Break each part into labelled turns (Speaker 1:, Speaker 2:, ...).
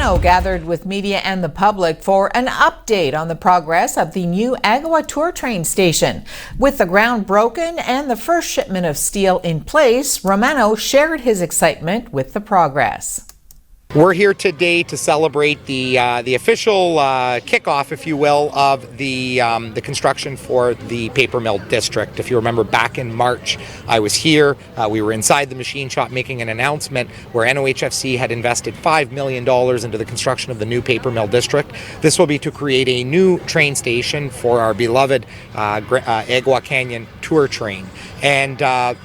Speaker 1: Vanzano gathered with media and the public for an update on the progress of the new Agawa tour train station. With the ground broken and the first shipment of steel in place, Romano shared his excitement with the progress.
Speaker 2: We're here today to celebrate the official kickoff, if you will, of the construction for the paper mill district. If you remember, back in March, I was here. We were inside the machine shop making an announcement where NOHFC had invested $5 million into the construction of the new paper mill district. This will be to create a new train station for our beloved Agawa Canyon tour train. And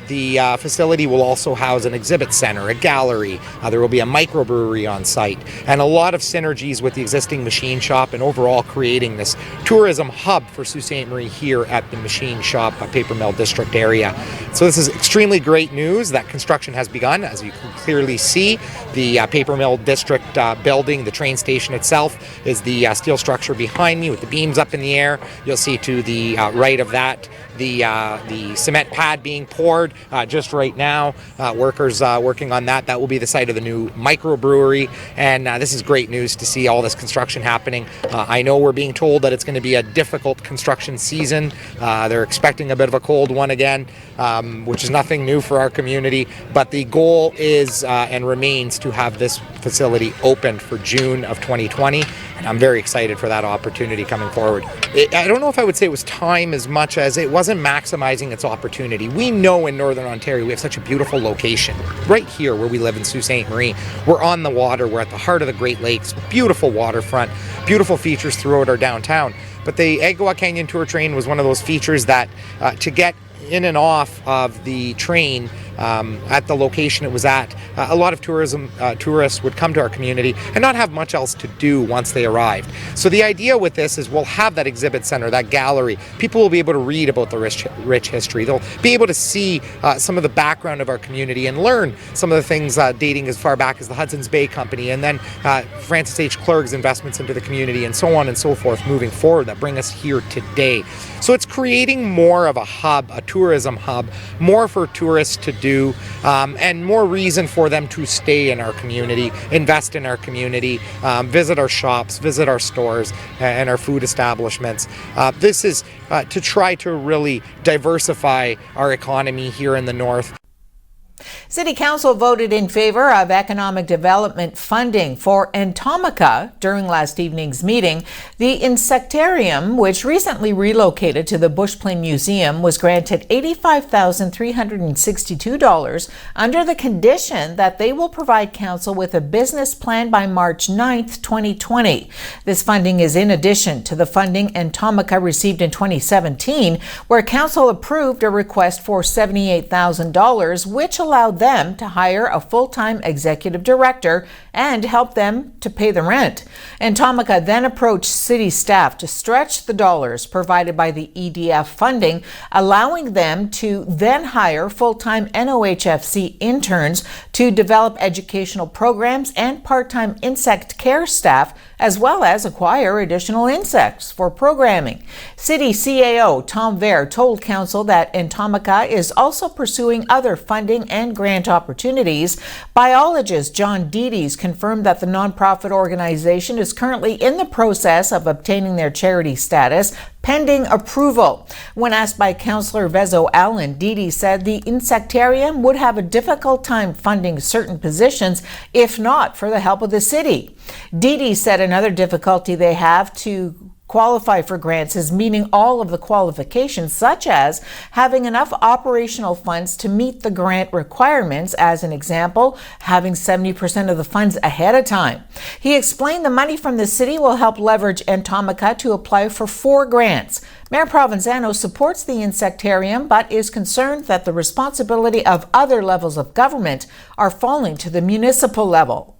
Speaker 2: the facility will also house an exhibit center, a gallery. There will be a microbrewery on site, and a lot of synergies with the existing machine shop, and overall creating this tourism hub for Sault Ste. Marie here at the machine shop paper mill district area. So this is extremely great news that construction has begun. As you can clearly see, the paper mill district building, the train station itself, is the steel structure behind me with the beams up in the air. You'll see to the right of that the cement pad being poured just right now. Workers working on that. That will be the site of the new microbrewery, and this is great news to see all this construction happening. I know we're being told that it's going to be a difficult construction season. They're expecting a bit of a cold one again, which is nothing new for our community, but the goal is and remains to have this facility open for June of 2020, and I'm very excited for that opportunity coming forward. I don't know if I would say it was time as much as it wasn't maximizing its opportunity. We know in Northern Ontario we have such a beautiful location right here where we live in Sault Ste. Marie. We're on the water, we're at the heart of the Great Lakes, beautiful waterfront, beautiful features throughout our downtown. But the Agawa Canyon tour train was one of those features that to get in and off of the train at the location it was at, a lot of tourists would come to our community and not have much else to do once they arrived. So the idea with this is we'll have that exhibit center, that gallery. People will be able to read about the rich history. They'll be able to see some of the background of our community and learn some of the things dating as far back as the Hudson's Bay Company, and then Francis H. Clerg's investments into the community, and so on and so forth moving forward that bring us here today. So it's creating more of a hub, a tourism hub, more for tourists to do, and more reason for them to stay in our community, invest in our community, visit our shops, visit our stores and our food establishments. This is to try to really diversify our economy here in the north.
Speaker 1: City Council voted in favor of economic development funding for Entomica during last evening's meeting. The Insectarium, which recently relocated to the Bushplane Museum, was granted $85,362 under the condition that they will provide Council with a business plan by March 9th, 2020. This funding is in addition to the funding Entomica received in 2017, where Council approved a request for $78,000, which allowed them to hire a full-time executive director and help them to pay the rent. Entomica then approached city staff to stretch the dollars provided by the EDF funding, allowing them to then hire full-time NOHFC interns to develop educational programs and part-time insect care staff, as well as acquire additional insects for programming. City CAO Tom Vare told Council that Entomica is also pursuing other funding and grant opportunities. Biologist John Dedes confirmed that the nonprofit organization is currently in the process of obtaining their charity status, pending approval. When asked by Councillor Vezo Allen, Dedes said the Insectarium would have a difficult time funding certain positions if not for the help of the city. Dedes said another difficulty they have to qualify for grants is meeting all of the qualifications, such as having enough operational funds to meet the grant requirements, as an example, having 70% of the funds ahead of time. He explained the money from the city will help leverage Entomica to apply for 4 grants. Mayor Provenzano supports the Insectarium, but is concerned that the responsibility of other levels of government are falling to the municipal level.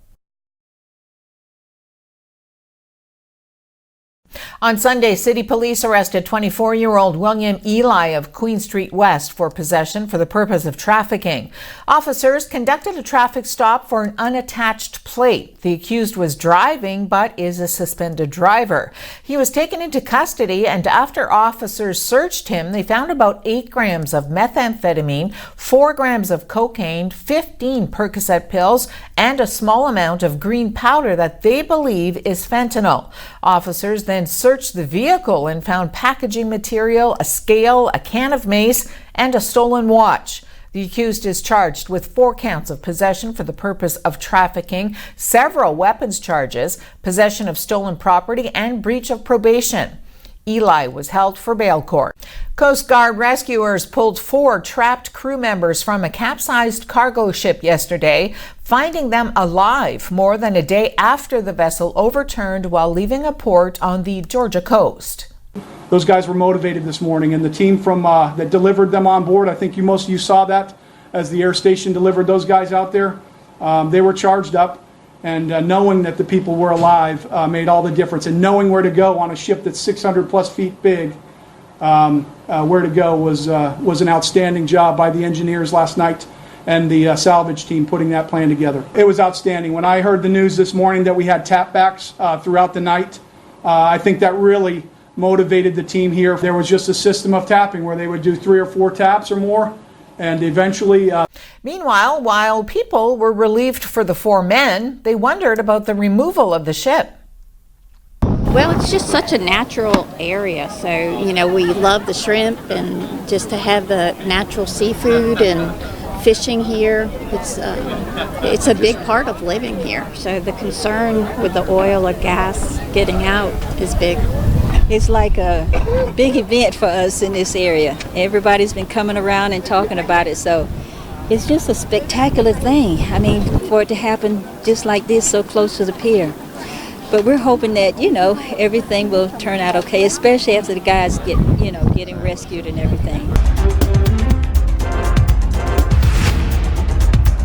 Speaker 1: On Sunday, City Police arrested 24-year-old William Eli of Queen Street West for possession for the purpose of trafficking. Officers conducted a traffic stop for an unattached plate. The accused was driving but is a suspended driver. He was taken into custody, and after officers searched him, they found about 8 grams of methamphetamine, 4 grams of cocaine, 15 Percocet pills, and a small amount of green powder that they believe is fentanyl. Officers then searched the vehicle and found packaging material, a scale, a can of mace, and a stolen watch. The accused is charged with 4 counts of possession for the purpose of trafficking, several weapons charges, possession of stolen property, and breach of probation. Eli was held for bail court. Coast Guard rescuers pulled 4 trapped crew members from a capsized cargo ship yesterday, finding them alive more than a day after the vessel overturned while leaving a port on the Georgia coast.
Speaker 3: Those guys were motivated this morning, and the team from that delivered them on board, I think most of you saw that as the air station delivered those guys out there. They were charged up. And knowing that the people were alive made all the difference. And knowing where to go on a ship that's 600 plus feet big, where to go was an outstanding job by the engineers last night and the salvage team putting that plan together. It was outstanding. When I heard the news this morning that we had tapbacks throughout the night, I think that really motivated the team here. There was just a system of tapping where they would do 3 or 4 taps or more, and eventually...
Speaker 1: Meanwhile, while people were relieved for the 4 men, they wondered about the removal of the ship.
Speaker 4: Well, it's just such a natural area, so, we love the shrimp, and just to have the natural seafood and fishing here, it's a big part of living here. So the concern with the oil or gas getting out is big.
Speaker 5: It's like a big event for us in this area. Everybody's been coming around and talking about it, so it's just a spectacular thing. I mean, for it to happen just like this, so close to the pier. But we're hoping that, everything will turn out okay, especially after the guys getting rescued and everything.